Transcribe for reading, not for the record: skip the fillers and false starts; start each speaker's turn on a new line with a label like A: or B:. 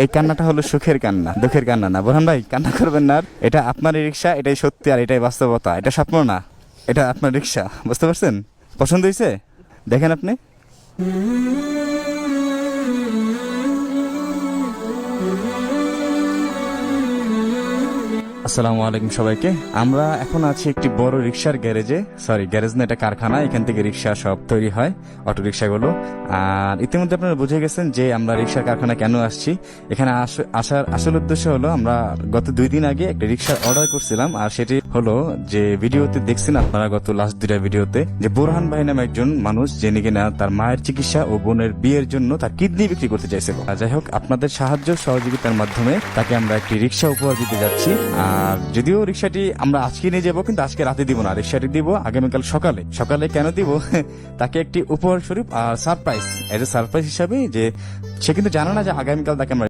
A: এই কান্নাটা হলো সুখের কান্না, দুঃখের কান্না না। বোরহান ভাই কান্না করবেন না আর। এটা আপনারই রিক্সা, এটাই সত্যি আর এটাই বাস্তবতা, এটা স্বপ্ন না, এটা আপনার রিক্সা। বুঝতে পারছেন? পছন্দ হয়েছে? দেখেন আপনি। আসসালামু আলাইকুম সবাইকে। আমরা এখন আছি একটি বড় রিক্সার গ্যারেজে, সরি গ্যারেজ না, এটা কারখানা। এখান থেকে রিক্সা সব তৈরি হয়, অটো রিক্সাগুলো। আর ইতিমধ্যে আপনারা বুঝে গেছেন যে আমরা রিক্সার কারখানা কেন আসছি। এখানে আসার আসল উদ্দেশ্য হলো, আমরা গত 2 দিন আগে একটা রিক্সার অর্ডার করছিলাম, আর সেটি হলো যে ভিডিওতে দেখছেন আপনারা গত লাস্ট 2টা ভিডিওতে, যে বোরহান ভাই নামে একজন মানুষ যিনি কিনা তার মায়ের চিকিৎসা ও বোনের বিয়ের জন্য তার কিডনি বিক্রি করতে চাইছিল। যাই হোক, আপনাদের সাহায্য সহযোগিতার মাধ্যমে তাকে আমরা একটি রিক্সা উপহার দিতে যাচ্ছি। আর যদিও রিক্সাটি আমরা আজকে নিয়ে যাবো, কিন্তু আজকে রাতে দিব না, রিক্সাটি দিব আগামীকাল সকালে। সকালে কেন দিব? তাকে একটি উপহার স্বরূপ আর সারপ্রাইজ, এজ এ সারপ্রাইজ হিসাবে, যে সে কিন্তু জানে না যে আগামীকাল তাকে আমরা